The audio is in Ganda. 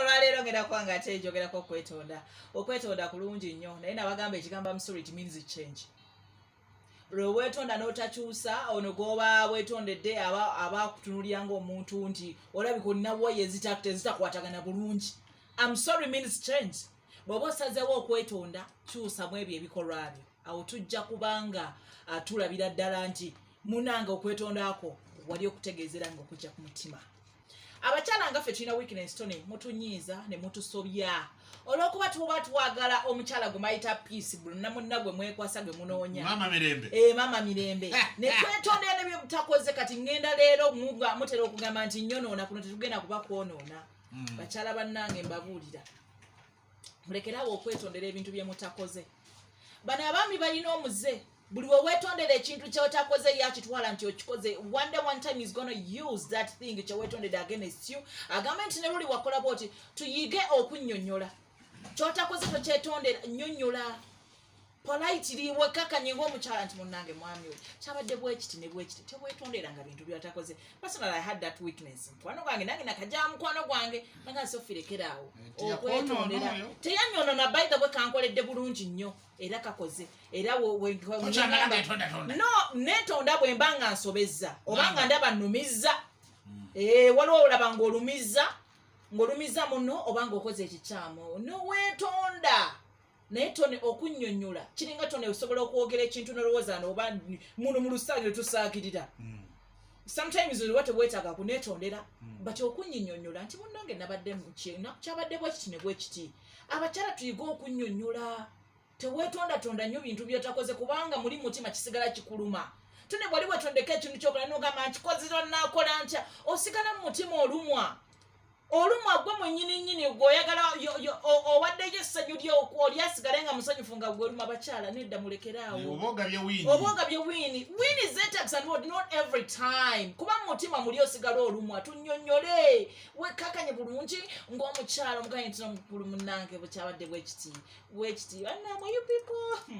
olwaleero ngenda kwanga ate njogerako okwetonda kulungi nnyo naye nabagamba ekigambo amusoro it means change lwe weetonda n'otakyusa ono goba weetondedde aba kutunulira ng'omuntu nti olabika olina waya ezitakwatagana bulungi I'm sorry means change bw'oba osazeewo okwetonda kyusamu ebyo ebikolwa byo awo tujja kubanga tulabira ddala nti munange okwetondako wali okutegeezera nga okujja ku mutima abakyala nga ffe tulina weakness tone mutunyiiza ne mutusobya olw'okuba tuba twagala omukyala gwe mayita peace buli namunna gwe mwekwasa gwe munoonya mama mirembe ne twetondera ne byebutakoze kati ngenda leero mutera okugamba nti nyonoona kuno tetugenda kuba kwonoona bakyala bannange mbabuulira mulekerawo okwetondera ebintu bye mutakoze bano abaami balina omuze buli we weetondera ekintu kyotakoze yakitwala nti okikoze one time is gonna use that thing kyeweetondedde against you agambe nti ne luli wakola bwoti tuyige okunnyonnyola kyotakoze tokyetondera nnyonnyola politely wekakanye ng'omukyala nti munnange mwami we kyabadde bwekiti ne bwekiti tebwetonderanga bintu byatakoze personally I had that weakness mukwano gwange nange nakajja mukwano gwange nanga sofirekeraawo okwetondera teyanyonona by the way kankoledde bulungi nnyo era kakoze era no netonda bwe mba nga nsobezza oba nga ndaba nnumizza waliwo olaba ng'olumiza muno oba ng'okoze ekikyamu no weetonda naye tone okunnyonnyola kiringa tone osobola okwogera ekintu nolowooza oba muno mu lusaali ne tusaakirira sometimes oliwa tebwetaaga kuneetondera but okunnyonnyola nti munnange nabadde kyabadde bwekiti ne bwekiti abakyala tuyiga okunnyonnyola teweetondatonda nnyo bintu byotakoze kubanga muli mutima kisigala kikuluma tone bwali wetondeka ekintu kyokola nogamba nkikozera naakola ntya osigala mu mutima olumwa gwe mwennyini gweoyagala owaddeyo essanyu lyoli asigale nga musanyufu nga gweruma bakyala nedda mulekeraawo oboogabye wiini zeetax and word not every time kuba mu mutima muli osigala olumwa tunnyonnyole wekakanye bulungi ng'omukyala omuganye nti buli munnange bukyabadde bwekiti bannamwe you people